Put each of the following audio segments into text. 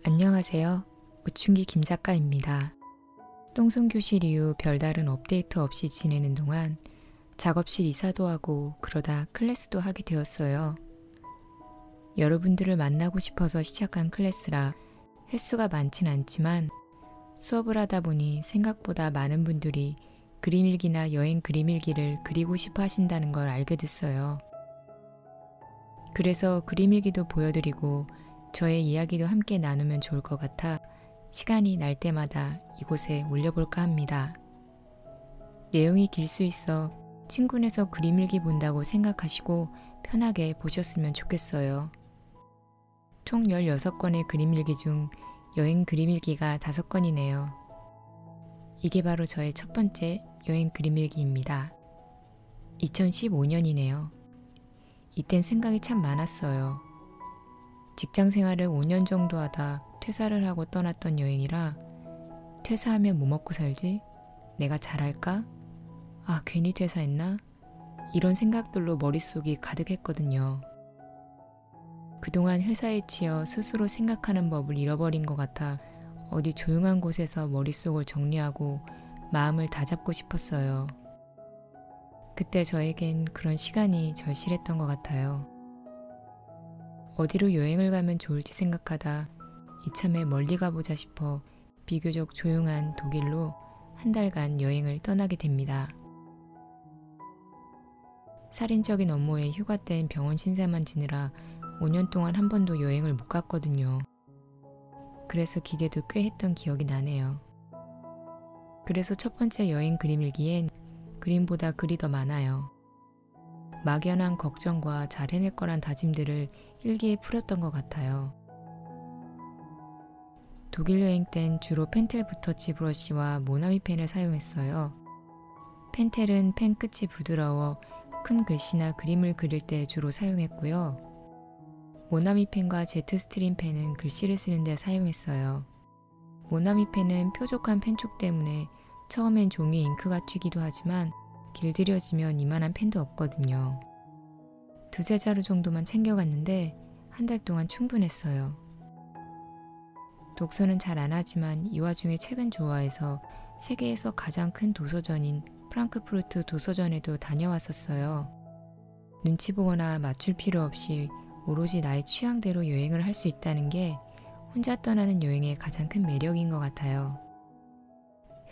안녕하세요. 오춘기 김작가입니다. 똥손교실 이후 별다른 업데이트 없이 지내는 동안 작업실 이사도 하고 그러다 클래스도 하게 되었어요. 여러분들을 만나고 싶어서 시작한 클래스라 횟수가 많진 않지만 수업을 하다 보니 생각보다 많은 분들이 그림일기나 여행 그림일기를 그리고 싶어 하신다는 걸 알게 됐어요. 그래서 그림일기도 보여드리고 저의 이야기도 함께 나누면 좋을 것 같아 시간이 날 때마다 이곳에 올려볼까 합니다. 내용이 길 수 있어 친구네서 그림일기 본다고 생각하시고 편하게 보셨으면 좋겠어요. 총 16건의 그림일기 중 여행 그림일기가 5건이네요. 이게 바로 저의 첫 번째 여행 그림일기입니다. 2015년이네요. 이땐 생각이 참 많았어요. 직장 생활을 5년 정도 하다 퇴사를 하고 떠났던 여행이라 퇴사하면 뭐 먹고 살지? 내가 잘할까? 아, 괜히 퇴사했나? 이런 생각들로 머릿속이 가득했거든요. 그동안 회사에 치여 스스로 생각하는 법을 잃어버린 것 같아 어디 조용한 곳에서 머릿속을 정리하고 마음을 다잡고 싶었어요. 그때 저에겐 그런 시간이 절실했던 것 같아요. 어디로 여행을 가면 좋을지 생각하다 이참에 멀리 가보자 싶어 비교적 조용한 독일로 한 달간 여행을 떠나게 됩니다. 살인적인 업무에 휴가 땐 병원 신세만 지느라 5년 동안 한 번도 여행을 못 갔거든요. 그래서 기대도 꽤 했던 기억이 나네요. 그래서 첫 번째 여행 그림일기엔 그림보다 글이 더 많아요. 막연한 걱정과 잘 해낼 거란 다짐들을 일기에 풀었던 것 같아요. 독일 여행 땐 주로 펜텔 붓터치 브러쉬와 모나미 펜을 사용했어요. 펜텔은 펜 끝이 부드러워 큰 글씨나 그림을 그릴 때 주로 사용했고요. 모나미 펜과 제트 스트림 펜은 글씨를 쓰는 데 사용했어요. 모나미 펜은 뾰족한 펜촉 때문에 처음엔 종이에 잉크가 튀기도 하지만 길들여지면 이만한 펜도 없거든요. 2-3자루 정도만 챙겨갔는데 한 달 동안 충분했어요. 독서는 잘 안 하지만 이 와중에 책은 좋아해서 세계에서 가장 큰 도서전인 프랑크푸르트 도서전에도 다녀왔었어요. 눈치 보거나 맞출 필요 없이 오로지 나의 취향대로 여행을 할 수 있다는 게 혼자 떠나는 여행의 가장 큰 매력인 것 같아요.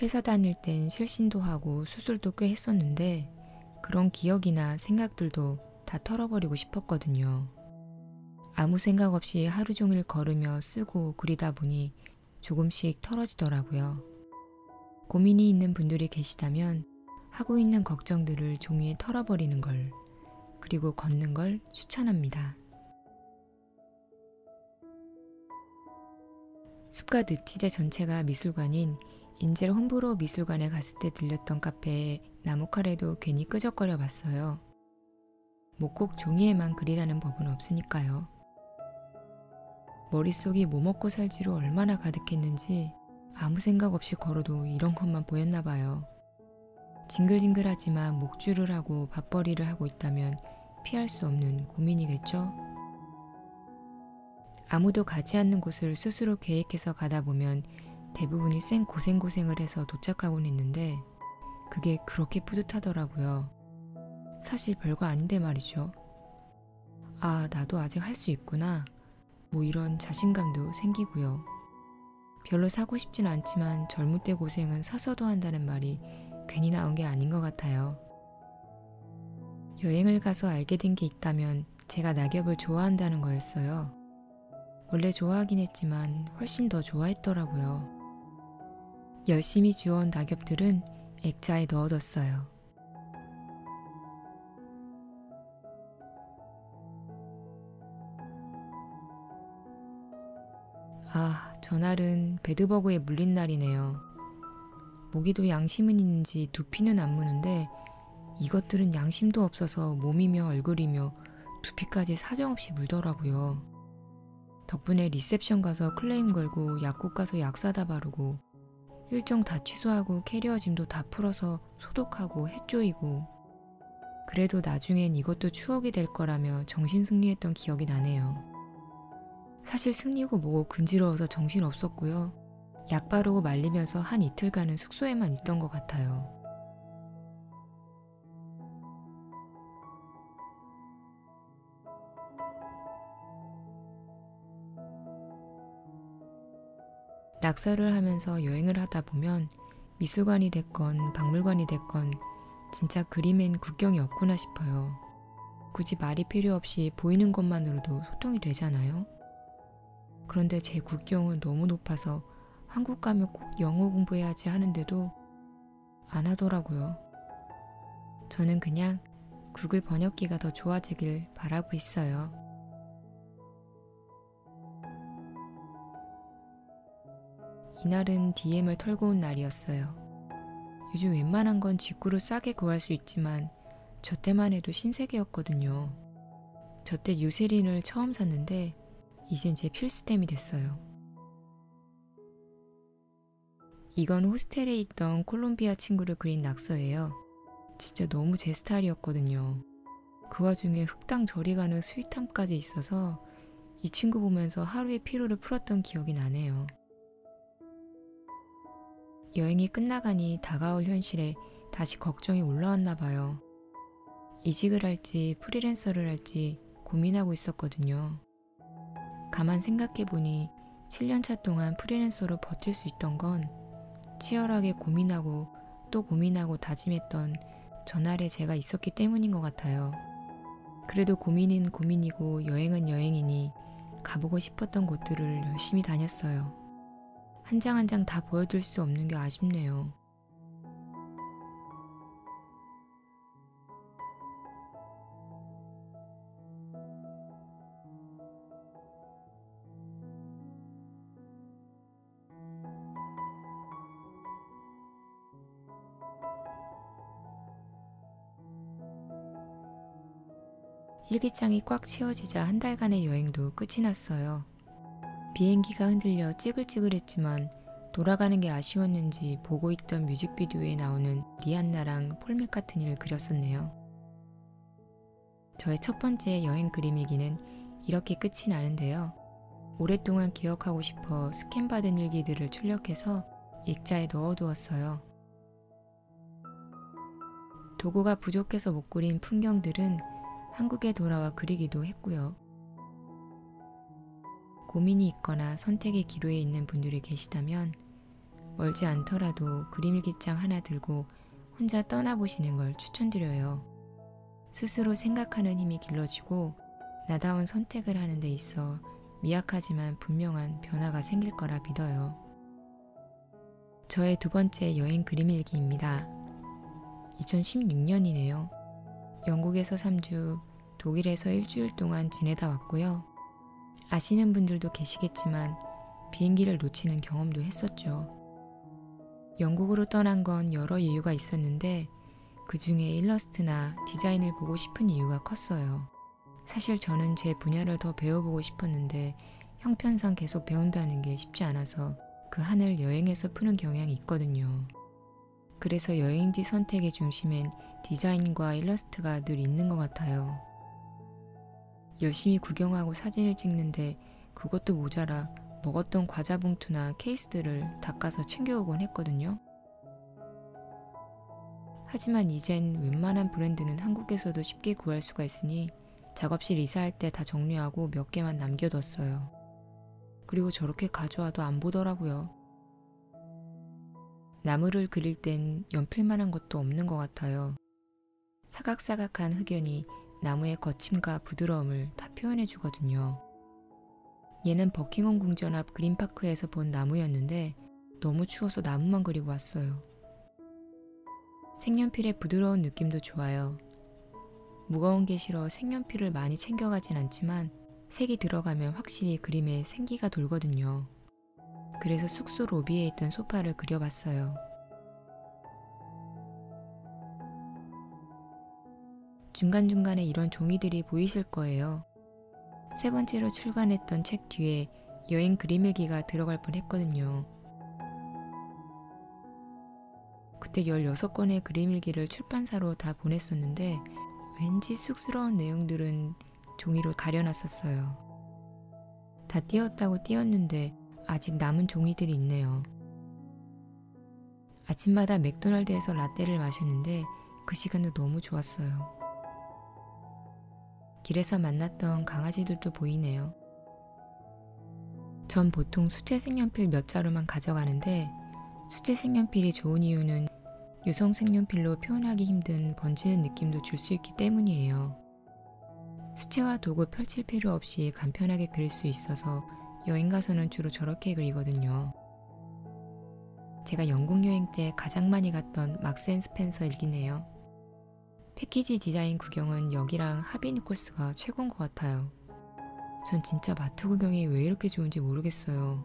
회사 다닐 땐 실신도 하고 수술도 꽤 했었는데 그런 기억이나 생각들도 다 털어버리고 싶었거든요. 아무 생각 없이 하루 종일 걸으며 쓰고 그리다 보니 조금씩 털어지더라고요. 고민이 있는 분들이 계시다면 하고 있는 걱정들을 종이에 털어버리는 걸, 그리고 걷는 걸 추천합니다. 숲과 늪지대 전체가 미술관인 인젤 홈브로 미술관에 갔을 때 들렸던 카페에 나무칼에도 괜히 끄적거려 봤어요. 뭐 꼭 종이에만 그리라는 법은 없으니까요. 머릿속이 뭐 먹고 살지로 얼마나 가득했는지 아무 생각 없이 걸어도 이런 것만 보였나 봐요. 징글징글하지만 목줄을 하고 밥벌이를 하고 있다면 피할 수 없는 고민이겠죠? 아무도 가지 않는 곳을 스스로 계획해서 가다 보면 대부분이 고생을 해서 도착하곤 했는데 그게 그렇게 뿌듯하더라고요. 사실 별거 아닌데 말이죠. 아, 나도 아직 할 수 있구나. 뭐 이런 자신감도 생기고요. 별로 사고 싶진 않지만 젊을 때 고생은 사서도 한다는 말이 괜히 나온 게 아닌 것 같아요. 여행을 가서 알게 된 게 있다면 제가 낙엽을 좋아한다는 거였어요. 원래 좋아하긴 했지만 훨씬 더 좋아했더라고요. 열심히 주워온 낙엽들은 액자에 넣어뒀어요. 아, 전날은 베드버그에 물린 날이네요. 모기도 양심은 있는지 두피는 안 무는데 이것들은 양심도 없어서 몸이며 얼굴이며 두피까지 사정없이 물더라고요. 덕분에 리셉션 가서 클레임 걸고 약국 가서 약 사다 바르고 일정 다 취소하고 캐리어 짐도 다 풀어서 소독하고 해 쪼이고 그래도 나중엔 이것도 추억이 될 거라며 정신승리했던 기억이 나네요. 사실 승리고 뭐고 근지러워서 정신 없었고요. 약 바르고 말리면서 한 이틀간은 숙소에만 있던 것 같아요. 낙서를 하면서 여행을 하다 보면 미술관이 됐건 박물관이 됐건 진짜 그림엔 국경이 없구나 싶어요. 굳이 말이 필요 없이 보이는 것만으로도 소통이 되잖아요. 그런데 제 국경은 너무 높아서 한국 가면 꼭 영어 공부해야지 하는데도 안 하더라고요. 저는 그냥 구글 번역기가 더 좋아지길 바라고 있어요. 이날은 DM을 털고 온 날이었어요. 요즘 웬만한 건 직구로 싸게 구할 수 있지만 저 때만 해도 신세계였거든요. 저 때 유세린을 처음 샀는데 이젠 제 필수템이 됐어요. 이건 호스텔에 있던 콜롬비아 친구를 그린 낙서예요. 진짜 너무 제 스타일이었거든요. 그 와중에 흑당 저리 가는 스윗함까지 있어서 이 친구 보면서 하루의 피로를 풀었던 기억이 나네요. 여행이 끝나가니 다가올 현실에 다시 걱정이 올라왔나 봐요. 이직을 할지 프리랜서를 할지 고민하고 있었거든요. 가만 생각해보니 7년차 동안 프리랜서로 버틸 수 있던 건 치열하게 고민하고 또 고민하고 다짐했던 전날에 제가 있었기 때문인 것 같아요. 그래도 고민은 고민이고 여행은 여행이니 가보고 싶었던 곳들을 열심히 다녔어요. 한 장 한 장 다 보여드릴 수 없는 게 아쉽네요. 일기장이 꽉 채워지자 한 달간의 여행도 끝이 났어요. 비행기가 흔들려 찌글찌글했지만 돌아가는 게 아쉬웠는지 보고 있던 뮤직비디오에 나오는 리안나랑 폴 맥카트니를 그렸었네요. 저의 첫 번째 여행 그림 일기는 이렇게 끝이 나는데요. 오랫동안 기억하고 싶어 스캔받은 일기들을 출력해서 액자에 넣어두었어요. 도구가 부족해서 못 그린 풍경들은 한국에 돌아와 그리기도 했고요. 고민이 있거나 선택의 기로에 있는 분들이 계시다면 멀지 않더라도 그림일기장 하나 들고 혼자 떠나보시는 걸 추천드려요. 스스로 생각하는 힘이 길러지고 나다운 선택을 하는 데 있어 미약하지만 분명한 변화가 생길 거라 믿어요. 저의 두 번째 여행 그림일기입니다. 2016년이네요. 영국에서 3주, 독일에서 일주일 동안 지내다 왔고요. 아시는 분들도 계시겠지만 비행기를 놓치는 경험도 했었죠. 영국으로 떠난 건 여러 이유가 있었는데 그 중에 일러스트나 디자인을 보고 싶은 이유가 컸어요. 사실 저는 제 분야를 더 배워보고 싶었는데 형편상 계속 배운다는 게 쉽지 않아서 그 한을 여행에서 푸는 경향이 있거든요. 그래서 여행지 선택의 중심엔 디자인과 일러스트가 늘 있는 것 같아요. 열심히 구경하고 사진을 찍는데 그것도 모자라 먹었던 과자 봉투나 케이스들을 닦아서 챙겨오곤 했거든요. 하지만 이젠 웬만한 브랜드는 한국에서도 쉽게 구할 수가 있으니 작업실 이사할 때 다 정리하고 몇 개만 남겨뒀어요. 그리고 저렇게 가져와도 안 보더라고요. 나무를 그릴 땐 연필만한 것도 없는 것 같아요. 사각사각한 흑연이 나무의 거침과 부드러움을 다 표현해 주거든요. 얘는 버킹엄 궁전 앞 그린파크에서 본 나무였는데 너무 추워서 나무만 그리고 왔어요. 색연필의 부드러운 느낌도 좋아요. 무거운 게 싫어 색연필을 많이 챙겨가진 않지만 색이 들어가면 확실히 그림에 생기가 돌거든요. 그래서 숙소 로비에 있던 소파를 그려봤어요. 중간중간에 이런 종이들이 보이실 거예요. 세 번째로 출간했던 책 뒤에 여행 그림일기가 들어갈 뻔했거든요. 그때 16권의 그림일기를 출판사로 다 보냈었는데 왠지 쑥스러운 내용들은 종이로 가려놨었어요. 다 띄었다고 띄었는데 아직 남은 종이들이 있네요. 아침마다 맥도날드에서 라떼를 마셨는데 그 시간도 너무 좋았어요. 길에서 만났던 강아지들도 보이네요. 전 보통 수채 색연필 몇 자루만 가져가는데 수채 색연필이 좋은 이유는 유성 색연필로 표현하기 힘든 번지는 느낌도 줄 수 있기 때문이에요. 수채화 도구 펼칠 필요 없이 간편하게 그릴 수 있어서 여행 가서는 주로 저렇게 그리거든요. 제가 영국 여행 때 가장 많이 갔던 막스 앤 스펜서 일기네요. 패키지 디자인 구경은 여기랑 하비니 코스가 최고인 것 같아요. 전 진짜 마트 구경이 왜 이렇게 좋은지 모르겠어요.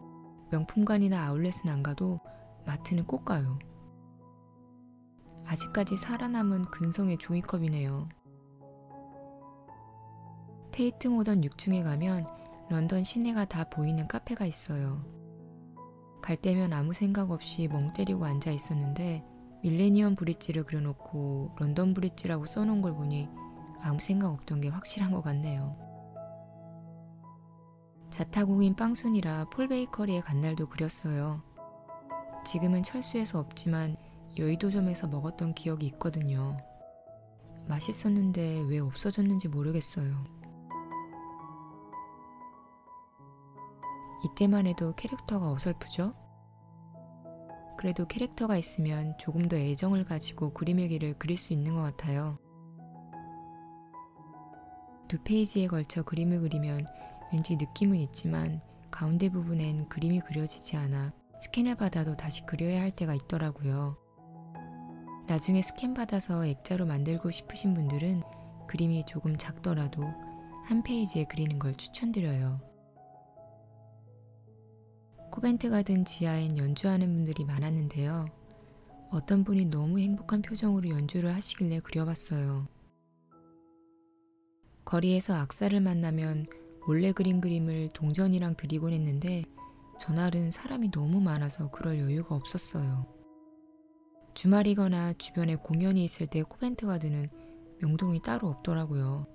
명품관이나 아울렛은 안 가도 마트는 꼭 가요. 아직까지 살아남은 근성의 종이컵이네요. 테이트 모던 6층에 가면 런던 시내가 다 보이는 카페가 있어요. 갈 때면 아무 생각 없이 멍 때리고 앉아 있었는데 밀레니엄 브릿지를 그려놓고 런던 브릿지라고 써놓은 걸 보니 아무 생각 없던 게 확실한 것 같네요. 자타공인 빵순이라 폴 베이커리에 간 날도 그렸어요. 지금은 철수해서 없지만 여의도점에서 먹었던 기억이 있거든요. 맛있었는데 왜 없어졌는지 모르겠어요. 이때만 해도 캐릭터가 어설프죠? 그래도 캐릭터가 있으면 조금 더 애정을 가지고 그림일기를 그릴 수 있는 것 같아요. 2페이지에 걸쳐 그림을 그리면 왠지 느낌은 있지만 가운데 부분엔 그림이 그려지지 않아 스캔을 받아도 다시 그려야 할 때가 있더라고요. 나중에 스캔 받아서 액자로 만들고 싶으신 분들은 그림이 조금 작더라도 한 페이지에 그리는 걸 추천드려요. 코벤트 가든 지하엔 연주하는 분들이 많았는데요. 어떤 분이 너무 행복한 표정으로 연주를 하시길래 그려봤어요. 거리에서 악사를 만나면 몰래 그린 그림을 동전이랑 드리곤 했는데 전날은 사람이 너무 많아서 그럴 여유가 없었어요. 주말이거나 주변에 공연이 있을 때 코벤트 가든은 명동이 따로 없더라고요.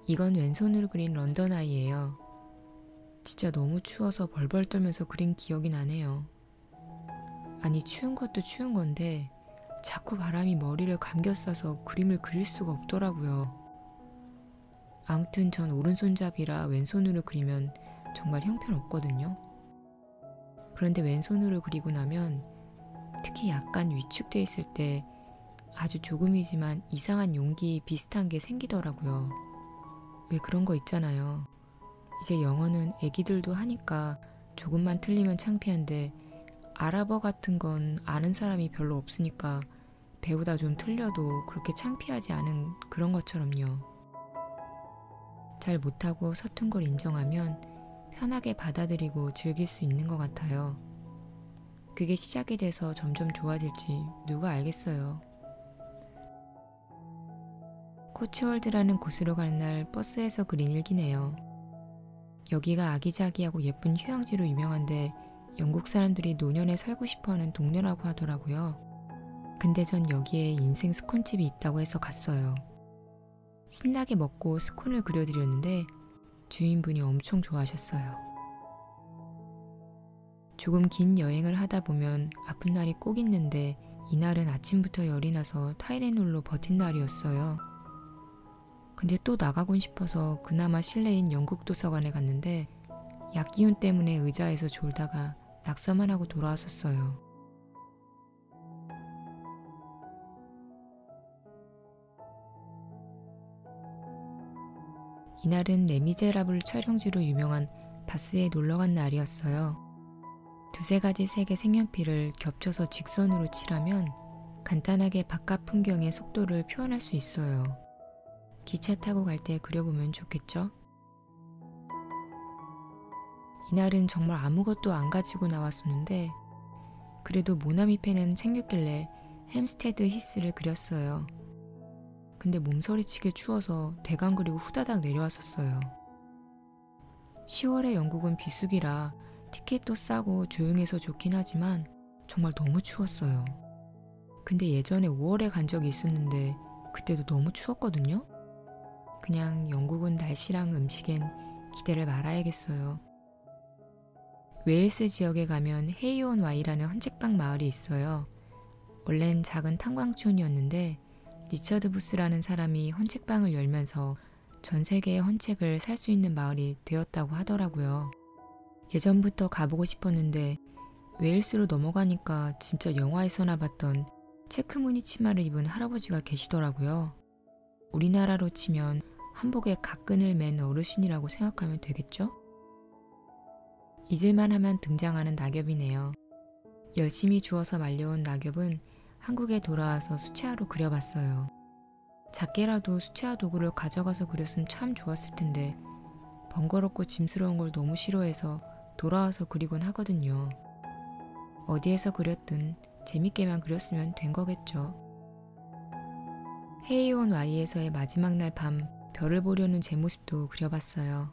이건 왼손으로 그린 런던 아이예요. 진짜 너무 추워서 벌벌 떨면서 그린 기억이 나네요. 아니 추운 것도 추운 건데 자꾸 바람이 머리를 감겨싸서 그림을 그릴 수가 없더라고요. 아무튼 전 오른손잡이라 왼손으로 그리면 정말 형편없거든요. 그런데 왼손으로 그리고 나면 특히 약간 위축돼 있을 때 아주 조금이지만 이상한 용기 비슷한 게 생기더라고요. 왜 그런 거 있잖아요. 이제 영어는 애기들도 하니까 조금만 틀리면 창피한데 아랍어 같은 건 아는 사람이 별로 없으니까 배우다 좀 틀려도 그렇게 창피하지 않은 그런 것처럼요. 잘 못하고 서툰 걸 인정하면 편하게 받아들이고 즐길 수 있는 것 같아요. 그게 시작이 돼서 점점 좋아질지 누가 알겠어요. 코츠월드라는 곳으로 가는 날 버스에서 그린 일기네요. 여기가 아기자기하고 예쁜 휴양지로 유명한데 영국 사람들이 노년에 살고 싶어하는 동네라고 하더라고요. 근데 전 여기에 인생 스콘집이 있다고 해서 갔어요. 신나게 먹고 스콘을 그려드렸는데 주인분이 엄청 좋아하셨어요. 조금 긴 여행을 하다 보면 아픈 날이 꼭 있는데 이날은 아침부터 열이 나서 타이레놀로 버틴 날이었어요. 근데 또 나가곤 싶어서 그나마 실내인 영국 도서관에 갔는데 약기운 때문에 의자에서 졸다가 낙서만 하고 돌아왔었어요. 이날은 레미제라블 촬영지로 유명한 바스에 놀러간 날이었어요. 두세 가지 색의 색연필을 겹쳐서 직선으로 칠하면 간단하게 바깥 풍경의 속도를 표현할 수 있어요. 기차 타고 갈 때 그려보면 좋겠죠? 이날은 정말 아무것도 안 가지고 나왔었는데 그래도 모나미 펜은 챙겼길래 햄스테드 히스를 그렸어요. 근데 몸서리치게 추워서 대강 그리고 후다닥 내려왔었어요. 10월에 영국은 비수기라 티켓도 싸고 조용해서 좋긴 하지만 정말 너무 추웠어요. 근데 예전에 5월에 간 적이 있었는데 그때도 너무 추웠거든요. 그냥 영국은 날씨랑 음식엔 기대를 말아야겠어요. 웨일스 지역에 가면 헤이온 와이라는 헌책방 마을이 있어요. 원래는 작은 탄광촌이었는데 리처드 부스라는 사람이 헌책방을 열면서 전 세계의 헌책을 살 수 있는 마을이 되었다고 하더라고요. 예전부터 가보고 싶었는데 웨일스로 넘어가니까 진짜 영화에서나 봤던 체크무늬 치마를 입은 할아버지가 계시더라고요. 우리나라로 치면 한복에 각끈을 맨 어르신이라고 생각하면 되겠죠? 잊을만 하면 등장하는 낙엽이네요. 열심히 주워서 말려온 낙엽은 한국에 돌아와서 수채화로 그려봤어요. 작게라도 수채화 도구를 가져가서 그렸으면 참 좋았을 텐데 번거롭고 짐스러운 걸 너무 싫어해서 돌아와서 그리곤 하거든요. 어디에서 그렸든 재밌게만 그렸으면 된 거겠죠. 헤이온 와이에서의 마지막 날 밤 별을 보려는 제 모습도 그려봤어요.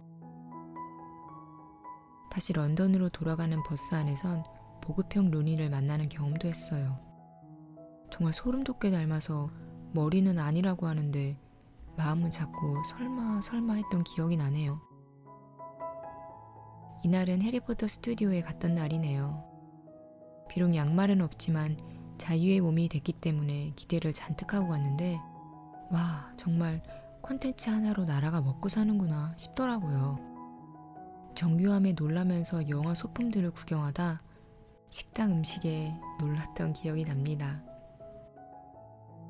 다시 런던으로 돌아가는 버스 안에선 보급형 루니를 만나는 경험도 했어요. 정말 소름 돋게 닮아서 머리는 아니라고 하는데 마음은 자꾸 설마 했던 기억이 나네요. 이날은 해리포터 스튜디오에 갔던 날이네요. 비록 양말은 없지만 자유의 몸이 됐기 때문에 기대를 잔뜩 하고 갔는데 와, 정말 콘텐츠 하나로 나라가 먹고 사는구나 싶더라고요. 정교함에 놀라면서 영화 소품들을 구경하다 식당 음식에 놀랐던 기억이 납니다.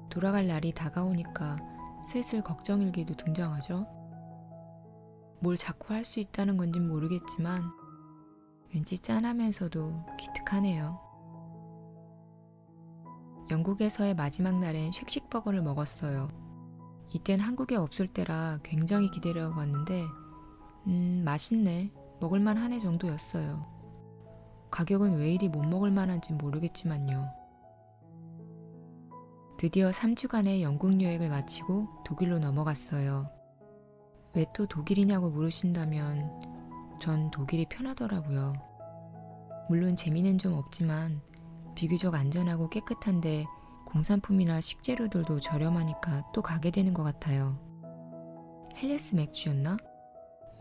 돌아갈 날이 다가오니까 슬슬 걱정일기도 등장하죠. 뭘 자꾸 할 수 있다는 건진 모르겠지만 왠지 짠하면서도 기특하네요. 영국에서의 마지막 날엔 쉑쉑버거를 먹었어요. 이땐 한국에 없을 때라 굉장히 기대를 하고 왔는데 맛있네, 먹을만 하네 정도였어요. 가격은 왜 이리 못 먹을 만한지 모르겠지만요. 드디어 3주간의 영국 여행을 마치고 독일로 넘어갔어요. 왜 또 독일이냐고 물으신다면 전 독일이 편하더라고요. 물론 재미는 좀 없지만 비교적 안전하고 깨끗한데 공산품이나 식재료들도 저렴하니까 또 가게 되는 것 같아요. 헬레스 맥주였나?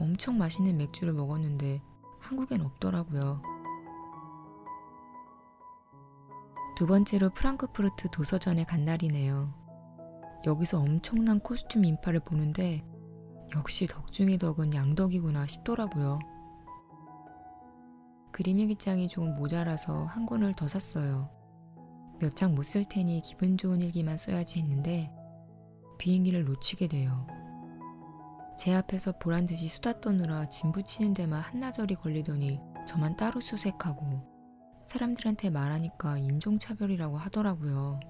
엄청 맛있는 맥주를 먹었는데 한국엔 없더라고요. 두 번째로 프랑크푸르트 도서전에 간 날이네요. 여기서 엄청난 코스튬 인파를 보는데 역시 덕 중의 덕은 양덕이구나 싶더라고요. 그림 일기장이 조금 모자라서 한 권을 더 샀어요. 몇 장 못 쓸 테니 기분 좋은 일기만 써야지 했는데 비행기를 놓치게 돼요. 제 앞에서 보란듯이 수다 떠느라 짐 붙이는 데만 한나절이 걸리더니 저만 따로 수색하고 사람들한테 말하니까 인종차별이라고 하더라고요.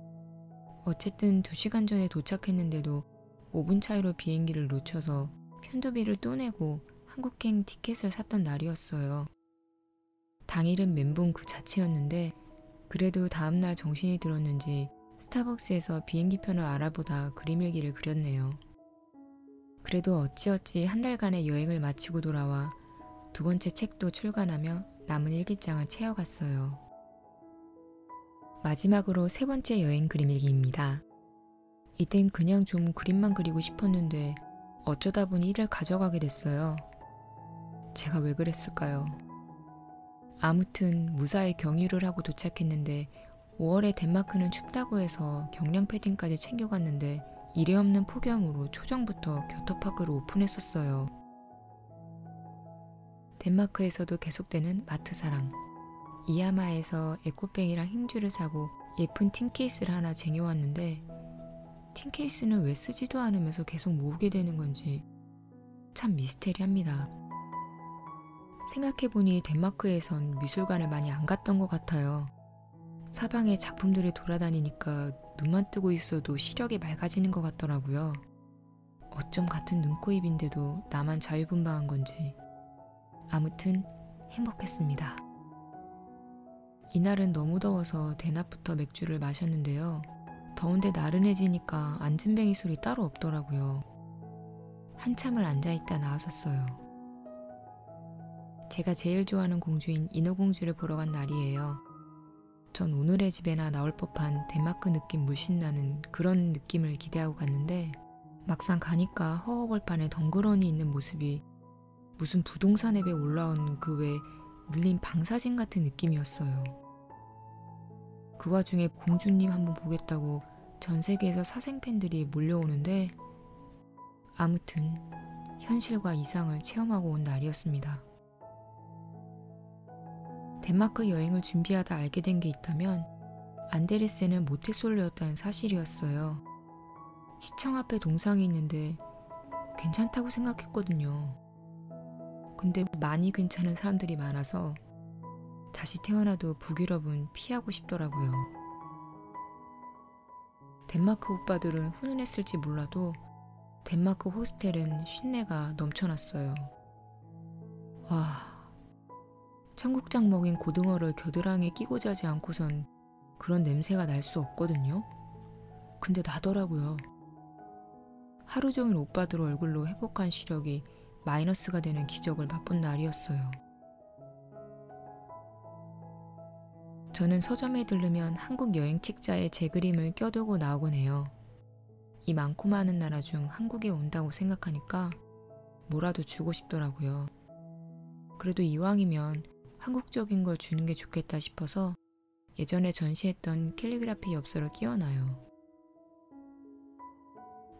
어쨌든 2시간 전에 도착했는데도 5분 차이로 비행기를 놓쳐서 편도비를 또 내고 한국행 티켓을 샀던 날이었어요. 당일은 멘붕 그 자체였는데 그래도 다음날 정신이 들었는지 스타벅스에서 비행기편을 알아보다 그림일기를 그렸네요. 그래도 어찌어찌 한 달간의 여행을 마치고 돌아와 두 번째 책도 출간하며 남은 일기장을 채워갔어요. 마지막으로 세 번째 여행 그림일기입니다. 이땐 그냥 좀 그림만 그리고 싶었는데 어쩌다 보니 이를 가져가게 됐어요. 제가 왜 그랬을까요? 아무튼 무사히 경유를 하고 도착했는데 5월에 덴마크는 춥다고 해서 경량 패딩까지 챙겨갔는데 이례없는 폭염으로 초정부터 겨터파크를 오픈했었어요. 덴마크에서도 계속되는 마트 사랑. 이야마에서 에코백이랑 행주를 사고 예쁜 틴케이스를 하나 쟁여왔는데 틴케이스는 왜 쓰지도 않으면서 계속 모으게 되는 건지 참 미스테리합니다. 생각해보니 덴마크에선 미술관을 많이 안 갔던 것 같아요. 사방에 작품들이 돌아다니니까 눈만 뜨고 있어도 시력이 맑아지는 것 같더라고요. 어쩜 같은 눈코입인데도 나만 자유분방한 건지. 아무튼 행복했습니다. 이날은 너무 더워서 대낮부터 맥주를 마셨는데요. 더운데 나른해지니까 안진뱅이 소리 따로 없더라고요. 한참을 앉아있다 나왔었어요. 제가 제일 좋아하는 공주인 인어공주를 보러 간 날이에요. 전 오늘의 집에나 나올 법한 덴마크 느낌 물씬 나는 그런 느낌을 기대하고 갔는데 막상 가니까 허허벌판에 덩그러니 있는 모습이 무슨 부동산 앱에 올라온 그 외 늘린 방사진 같은 느낌이었어요. 그 와중에 공주님 한번 보겠다고 전 세계에서 사생팬들이 몰려오는데 아무튼 현실과 이상을 체험하고 온 날이었습니다. 덴마크 여행을 준비하다 알게 된 게 있다면 안데르센은 모태솔로였다는 사실이었어요. 시청 앞에 동상이 있는데 괜찮다고 생각했거든요. 근데 많이 괜찮은 사람들이 많아서 다시 태어나도 북유럽은 피하고 싶더라고요. 덴마크 오빠들은 훈훈했을지 몰라도 덴마크 호스텔은 쉰내가 넘쳐났어요. 와, 청국장 먹인 고등어를 겨드랑이에 끼고 자지 않고선 그런 냄새가 날 수 없거든요. 근데 나더라고요. 하루 종일 오빠들 얼굴로 회복한 시력이 마이너스가 되는 기적을 맛본 날이었어요. 저는 서점에 들르면 한국 여행 책자에 제 그림을 껴두고 나오곤 해요. 이 많고 많은 나라 중 한국에 온다고 생각하니까 뭐라도 주고 싶더라고요. 그래도 이왕이면 한국적인 걸 주는 게 좋겠다 싶어서 예전에 전시했던 캘리그라피 엽서를 끼워놔요.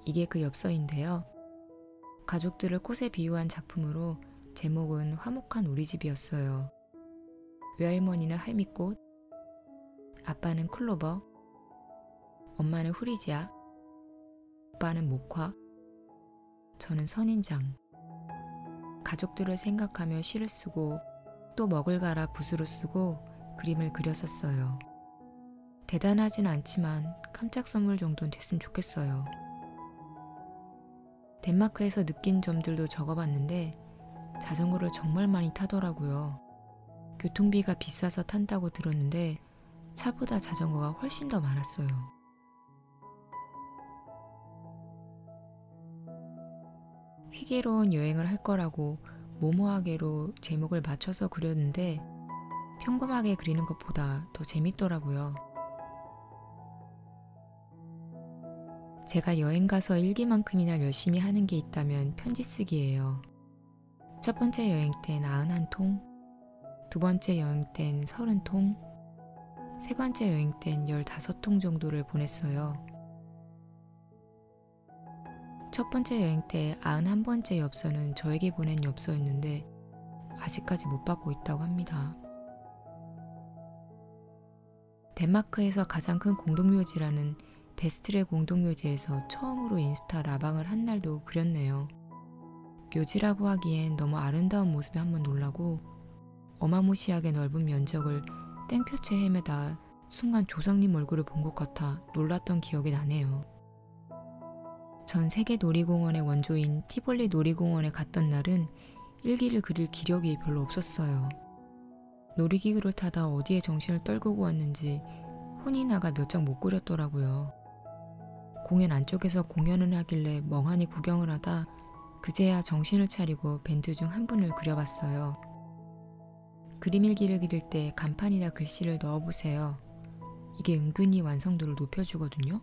이게 그 엽서인데요. 가족들을 꽃에 비유한 작품으로 제목은 화목한 우리 집이었어요. 외할머니는 할미꽃, 아빠는 클로버, 엄마는 후리지아, 오빠는 목화, 저는 선인장. 가족들을 생각하며 시를 쓰고 또 먹을 갈아 붓으로 쓰고 그림을 그렸었어요. 대단하진 않지만 깜짝 선물 정도는 됐으면 좋겠어요. 덴마크에서 느낀 점들도 적어봤는데 자전거를 정말 많이 타더라고요. 교통비가 비싸서 탄다고 들었는데 차보다 자전거가 훨씬 더 많았어요. 희귀로운 여행을 할 거라고 모모하게로 제목을 맞춰서 그렸는데 평범하게 그리는 것보다 더 재밌더라고요. 제가 여행 가서 일기만큼이나 열심히 하는 게 있다면 편지 쓰기예요. 첫 번째 여행 땐 91통, 두 번째 여행 땐 30통, 세 번째 여행 땐 15통 정도를 보냈어요. 첫 번째 여행 때 91번째 엽서는 저에게 보낸 엽서였는데 아직까지 못 받고 있다고 합니다. 덴마크에서 가장 큰 공동묘지라는 베스트레 공동묘지에서 처음으로 인스타 라방을 한 날도 그렸네요. 묘지라고 하기엔 너무 아름다운 모습에 한번 놀라고 어마무시하게 넓은 면적을 땡볕에 헤매다 순간 조상님 얼굴을 본 것 같아 놀랐던 기억이 나네요. 전 세계 놀이공원의 원조인 티볼리 놀이공원에 갔던 날은 일기를 그릴 기력이 별로 없었어요. 놀이기구를 타다 어디에 정신을 떨구고 왔는지 혼이 나가 몇 장 못 그렸더라고요. 공연 안쪽에서 공연을 하길래 멍하니 구경을 하다 그제야 정신을 차리고 밴드 중 한 분을 그려봤어요. 그림 일기를 그릴 때 간판이나 글씨를 넣어보세요. 이게 은근히 완성도를 높여주거든요.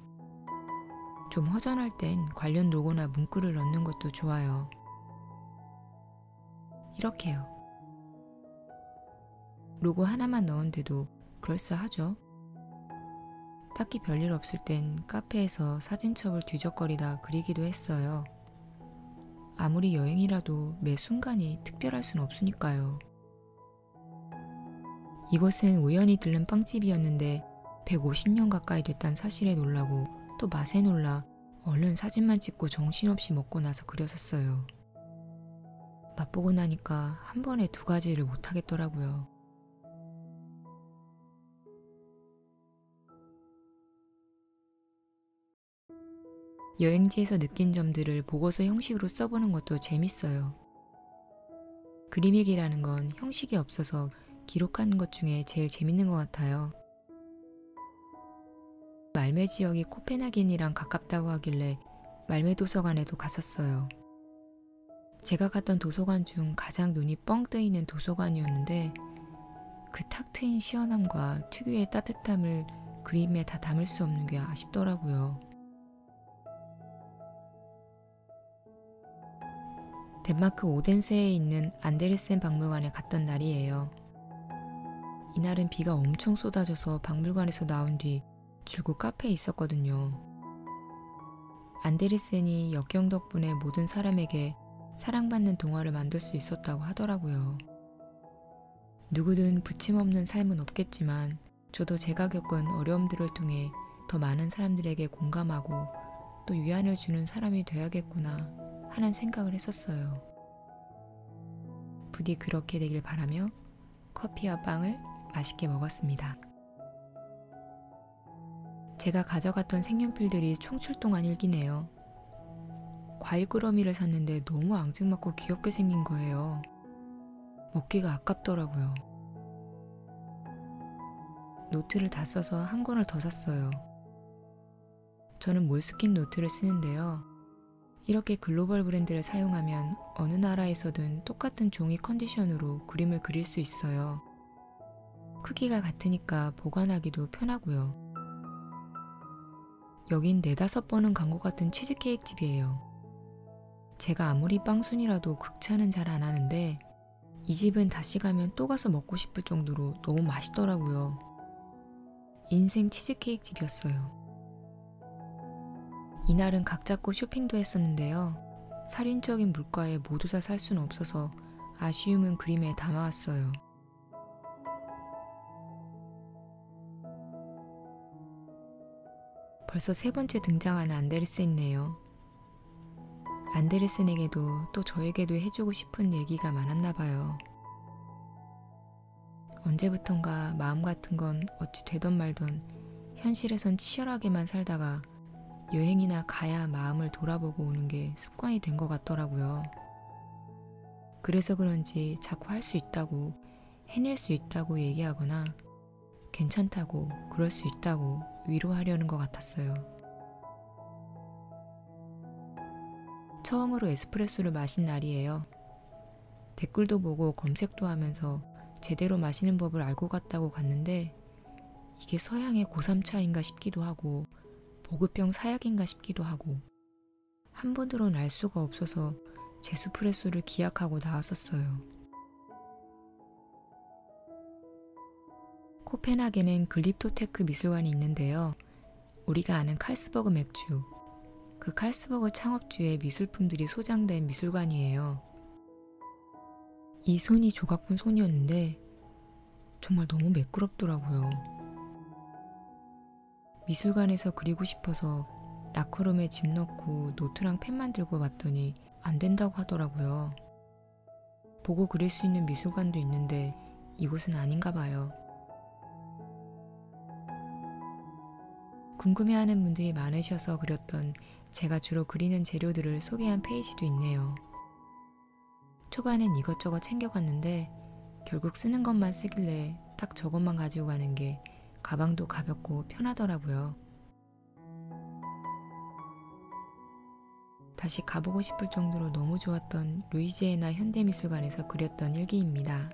좀 허전할 땐 관련 로고나 문구를 넣는 것도 좋아요. 이렇게요. 로고 하나만 넣은데도 그럴싸하죠. 딱히 별일 없을 땐 카페에서 사진첩을 뒤적거리다 그리기도 했어요. 아무리 여행이라도 매 순간이 특별할 순 없으니까요. 이곳은 우연히 들른 빵집이었는데 150년 가까이 됐다는 사실에 놀라고 또 맛에 놀라 얼른 사진만 찍고 정신없이 먹고 나서 그렸었어요. 맛보고 나니까 한 번에 두 가지를 못하겠더라고요. 여행지에서 느낀 점들을 보고서 형식으로 써보는 것도 재밌어요. 그림일기라는 건 형식이 없어서 기록하는 것 중에 제일 재밌는 것 같아요. 말메 지역이 코펜하겐이랑 가깝다고 하길래 말메 도서관에도 갔었어요. 제가 갔던 도서관 중 가장 눈이 뻥 뜨이는 도서관이었는데 그 탁 트인 시원함과 특유의 따뜻함을 그림에 다 담을 수 없는 게 아쉽더라고요. 덴마크 오덴세에 있는 안데르센 박물관에 갔던 날이에요. 이날은 비가 엄청 쏟아져서 박물관에서 나온 뒤 줄곧 카페에 있었거든요. 안데르센이 역경 덕분에 모든 사람에게 사랑받는 동화를 만들 수 있었다고 하더라고요. 누구든 부침없는 삶은 없겠지만 저도 제가 겪은 어려움들을 통해 더 많은 사람들에게 공감하고 또 위안을 주는 사람이 돼야겠구나 하는 생각을 했었어요. 부디 그렇게 되길 바라며 커피와 빵을 맛있게 먹었습니다. 제가 가져갔던 색연필들이 총출동한 일기네요. 과일 꾸러미를 샀는데 너무 앙증맞고 귀엽게 생긴 거예요. 먹기가 아깝더라고요. 노트를 다 써서 한 권을 더 샀어요. 저는 몰스킨 노트를 쓰는데요. 이렇게 글로벌 브랜드를 사용하면 어느 나라에서든 똑같은 종이 컨디션으로 그림을 그릴 수 있어요. 크기가 같으니까 보관하기도 편하고요. 여긴 4-5번은 간 것 같은 치즈케이크 집이에요. 제가 아무리 빵순이라도 극찬은 잘 안 하는데 이 집은 다시 가면 또 가서 먹고 싶을 정도로 너무 맛있더라고요. 인생 치즈케이크 집이었어요. 이날은 각 잡고 쇼핑도 했었는데요. 살인적인 물가에 모두 다 살 수는 없어서 아쉬움은 그림에 담아왔어요. 벌써 3번째 등장하는 안데르센이네요. 안데르센에게도 또 저에게도 해주고 싶은 얘기가 많았나 봐요. 언제부턴가 마음 같은 건 어찌 되던 말던 현실에선 치열하게만 살다가 여행이나 가야 마음을 돌아보고 오는 게 습관이 된 것 같더라고요. 그래서 그런지 자꾸 할 수 있다고, 해낼 수 있다고 얘기하거나 괜찮다고, 그럴 수 있다고 위로하려는 것 같았어요. 처음으로 에스프레소를 마신 날이에요. 댓글도 보고 검색도 하면서 제대로 마시는 법을 알고 갔다고 갔는데 이게 서양의 고삼차인가 싶기도 하고 보급형 사약인가 싶기도 하고 한 번으로는 알 수가 없어서 제스프레소를 기약하고 나왔었어요. 코펜하겐엔 글립토테크 미술관이 있는데요. 우리가 아는 칼스버그 맥주, 그 칼스버그 창업주의 미술품들이 소장된 미술관이에요. 이 손이 조각본 손이었는데 정말 너무 매끄럽더라고요. 미술관에서 그리고 싶어서 라커룸에 집 넣고 노트랑 펜만 들고 왔더니 안 된다고 하더라고요. 보고 그릴 수 있는 미술관도 있는데 이곳은 아닌가 봐요. 궁금해하는 분들이 많으셔서 그렸던 제가 주로 그리는 재료들을 소개한 페이지도 있네요. 초반엔 이것저것 챙겨갔는데 결국 쓰는 것만 쓰길래 딱 저것만 가지고 가는 게 가방도 가볍고 편하더라고요. 다시 가보고 싶을 정도로 너무 좋았던 루이지애나 현대미술관에서 그렸던 일기입니다.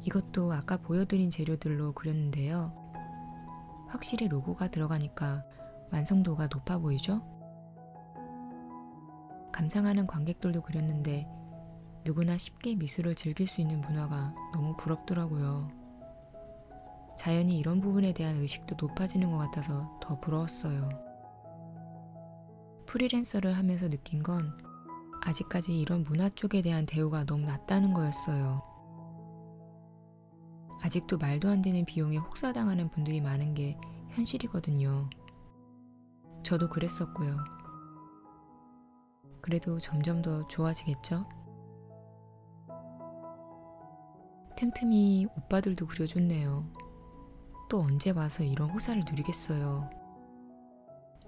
이것도 아까 보여드린 재료들로 그렸는데요. 확실히 로고가 들어가니까 완성도가 높아 보이죠? 감상하는 관객들도 그렸는데 누구나 쉽게 미술을 즐길 수 있는 문화가 너무 부럽더라고요. 자연히 이런 부분에 대한 의식도 높아지는 것 같아서 더 부러웠어요. 프리랜서를 하면서 느낀 건 아직까지 이런 문화 쪽에 대한 대우가 너무 낮다는 거였어요. 아직도 말도 안 되는 비용에 혹사당하는 분들이 많은 게 현실이거든요. 저도 그랬었고요. 그래도 점점 더 좋아지겠죠? 틈틈이 오빠들도 그려줬네요. 또 언제 와서 이런 호사를 누리겠어요.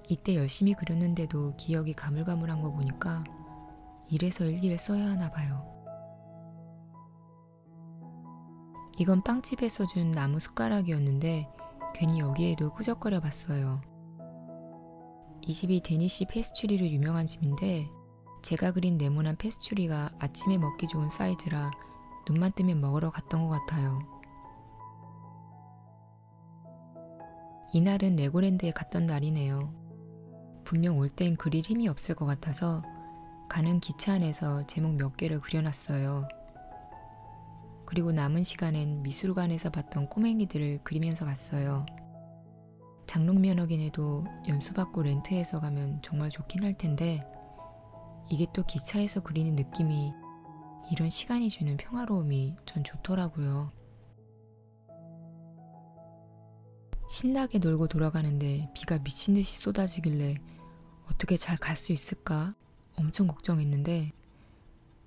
이때 열심히 그렸는데도 기억이 가물가물한 거 보니까 이래서 일기를 써야 하나 봐요. 이건 빵집에서 준 나무 숟가락이었는데 괜히 여기에도 끄적거려 봤어요. 이 집이 데니쉬 페스츄리로 유명한 집인데 제가 그린 네모난 페스츄리가 아침에 먹기 좋은 사이즈라 눈만 뜨면 먹으러 갔던 것 같아요. 이날은 레고랜드에 갔던 날이네요. 분명 올 땐 그릴 힘이 없을 것 같아서 가는 기차 안에서 제목 몇 개를 그려놨어요. 그리고 남은 시간엔 미술관에서 봤던 꼬맹이들을 그리면서 갔어요. 장롱면허긴 해도 연수받고 렌트해서 가면 정말 좋긴 할 텐데 이게 또 기차에서 그리는 느낌이 이런 시간이 주는 평화로움이 전 좋더라고요. 신나게 놀고 돌아가는데 비가 미친 듯이 쏟아지길래 어떻게 잘 갈 수 있을까 엄청 걱정했는데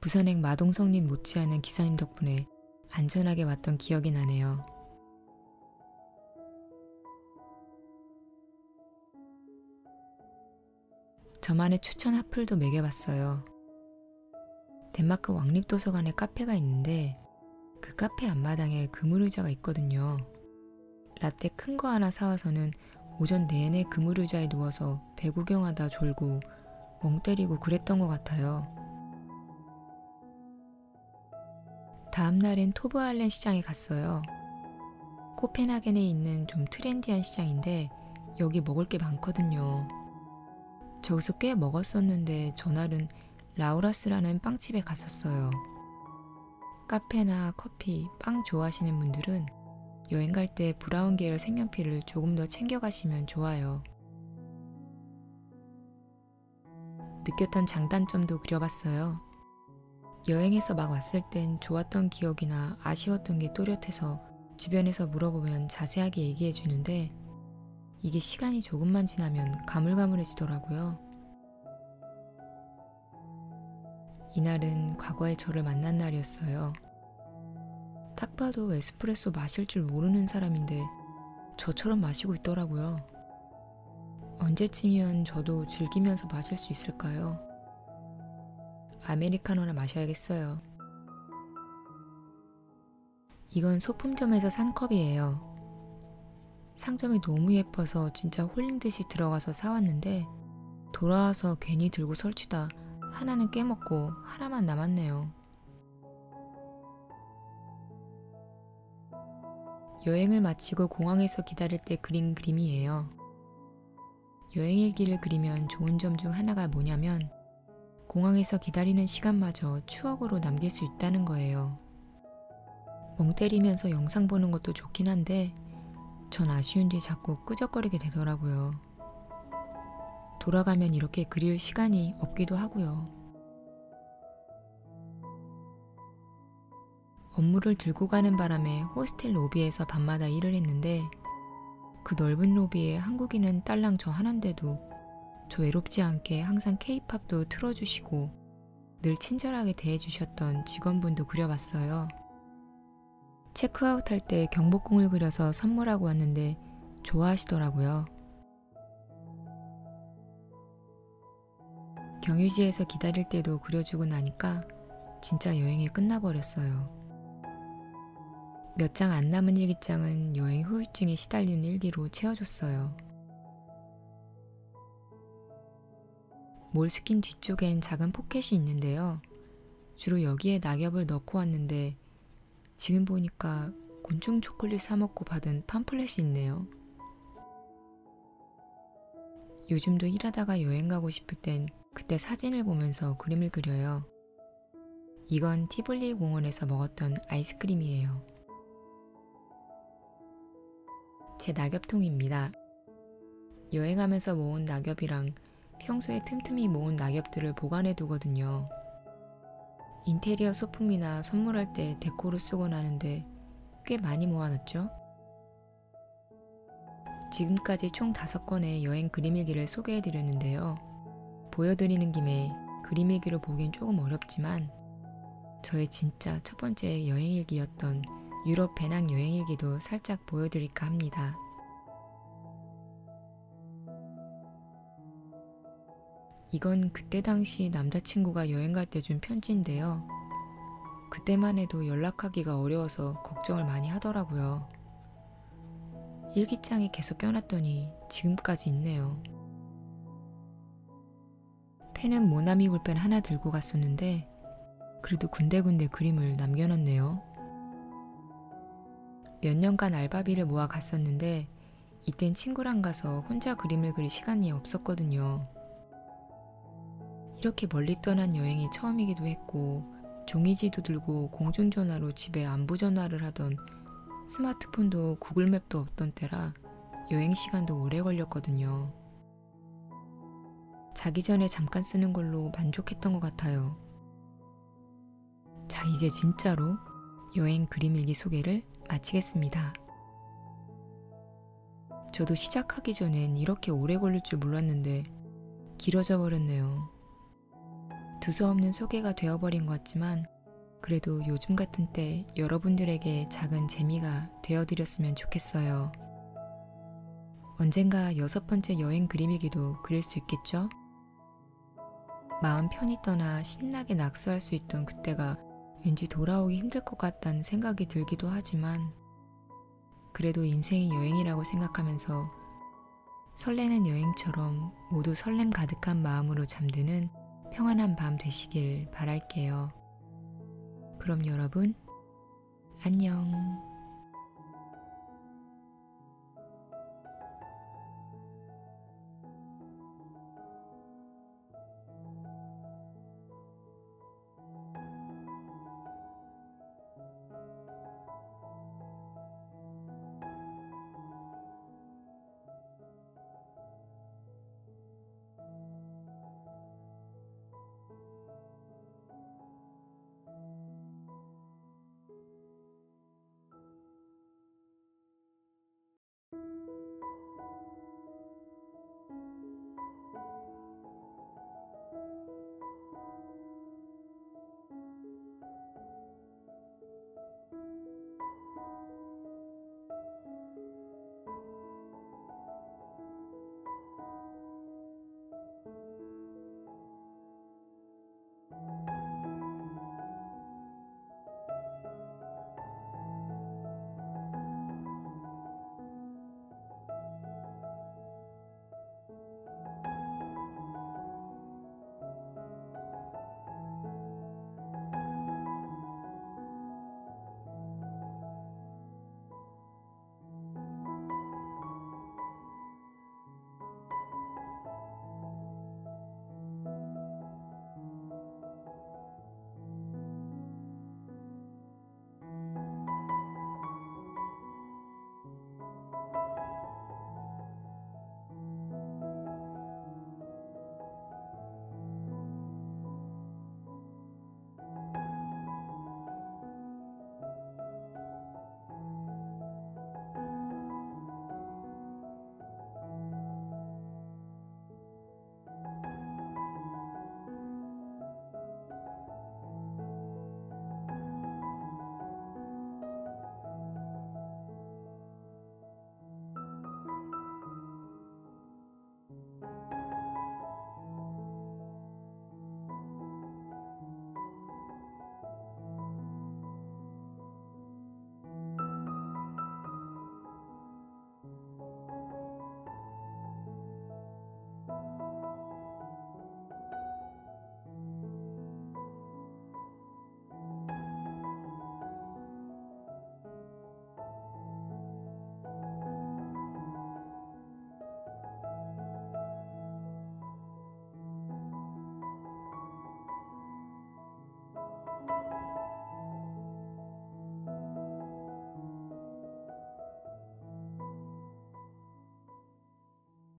부산행 마동석님 못지않은 기사님 덕분에 안전하게 왔던 기억이 나네요. 저만의 추천 핫플도 매겨봤어요. 덴마크 왕립도서관에 카페가 있는데 그 카페 앞마당에 그물의자가 있거든요. 라떼 큰 거 하나 사와서는 오전 내내 그물의자에 누워서 배 구경하다 졸고 멍 때리고 그랬던 것 같아요. 다음 날엔 토브할렌 시장에 갔어요. 코펜하겐에 있는 좀 트렌디한 시장인데 여기 먹을 게 많거든요. 저기서 꽤 먹었었는데 전날은 라우라스라는 빵집에 갔었어요. 카페나 커피, 빵 좋아하시는 분들은 여행 갈 때 브라운 계열 색연필을 조금 더 챙겨가시면 좋아요. 느꼈던 장단점도 그려봤어요. 여행에서 막 왔을 땐 좋았던 기억이나 아쉬웠던 게 또렷해서 주변에서 물어보면 자세하게 얘기해 주는데 이게 시간이 조금만 지나면 가물가물해지더라고요. 이날은 과거의 저를 만난 날이었어요. 딱 봐도 에스프레소 마실 줄 모르는 사람인데 저처럼 마시고 있더라고요. 언제쯤이면 저도 즐기면서 마실 수 있을까요? 아메리카노나 마셔야겠어요. 이건 소품점에서 산 컵이에요. 상점이 너무 예뻐서 진짜 홀린 듯이 들어가서 사왔는데 돌아와서 괜히 들고 설치다 하나는 깨먹고 하나만 남았네요. 여행을 마치고 공항에서 기다릴 때 그린 그림이에요. 여행일기를 그리면 좋은 점 중 하나가 뭐냐면 공항에서 기다리는 시간마저 추억으로 남길 수 있다는 거예요. 멍 때리면서 영상 보는 것도 좋긴 한데 전 아쉬운 뒤 자꾸 끄적거리게 되더라고요. 돌아가면 이렇게 그릴 시간이 없기도 하고요. 업무를 들고 가는 바람에 호스텔 로비에서 밤마다 일을 했는데 그 넓은 로비에 한국인은 딸랑 저 하나인데도 저 외롭지 않게 항상 케이팝도 틀어주시고 늘 친절하게 대해주셨던 직원분도 그려봤어요. 체크아웃 할 때 경복궁을 그려서 선물하고 왔는데 좋아하시더라고요. 경유지에서 기다릴 때도 그려주고 나니까 진짜 여행이 끝나버렸어요. 몇 장 안 남은 일기장은 여행 후유증에 시달리는 일기로 채워줬어요. 몰스킨 뒤쪽엔 작은 포켓이 있는데요. 주로 여기에 낙엽을 넣고 왔는데 지금 보니까 곤충 초콜릿 사먹고 받은 팜플렛이 있네요. 요즘도 일하다가 여행 가고 싶을 땐 그때 사진을 보면서 그림을 그려요. 이건 티볼리 공원에서 먹었던 아이스크림이에요. 제 낙엽통입니다. 여행하면서 모은 낙엽이랑 평소에 틈틈이 모은 낙엽들을 보관해 두거든요. 인테리어 소품이나 선물할 때 데코로 쓰곤 하는데 꽤 많이 모아놨죠? 지금까지 총 5건의 여행 그림일기를 소개해드렸는데요. 보여드리는 김에 그림일기로 보긴 조금 어렵지만 저의 진짜 첫 번째 여행일기였던 유럽 배낭 여행일기도 살짝 보여드릴까 합니다. 이건 그때 당시 남자친구가 여행 갈 때 준 편지인데요. 그때만 해도 연락하기가 어려워서 걱정을 많이 하더라고요. 일기장에 계속 껴놨더니 지금까지 있네요. 펜은 모나미 볼펜 하나 들고 갔었는데 그래도 군데군데 그림을 남겨놨네요. 몇 년간 알바비를 모아 갔었는데 이땐 친구랑 가서 혼자 그림을 그릴 시간이 없었거든요. 이렇게 멀리 떠난 여행이 처음이기도 했고 종이지도 들고 공중전화로 집에 안부 전화를 하던 스마트폰도 구글맵도 없던 때라 여행 시간도 오래 걸렸거든요. 자기 전에 잠깐 쓰는 걸로 만족했던 것 같아요. 자, 이제 진짜로 여행 그림일기 소개를 마치겠습니다. 저도 시작하기 전엔 이렇게 오래 걸릴 줄 몰랐는데 길어져 버렸네요. 두서없는 소개가 되어버린 것 같지만 그래도 요즘 같은 때 여러분들에게 작은 재미가 되어드렸으면 좋겠어요. 언젠가 6번째 여행 그림일기도 그릴 수 있겠죠? 마음 편히 떠나 신나게 낙서할 수 있던 그때가 왠지 돌아오기 힘들 것 같다는 생각이 들기도 하지만 그래도 인생이 여행이라고 생각하면서 설레는 여행처럼 모두 설렘 가득한 마음으로 잠드는 평안한 밤 되시길 바랄게요. 그럼 여러분, 안녕.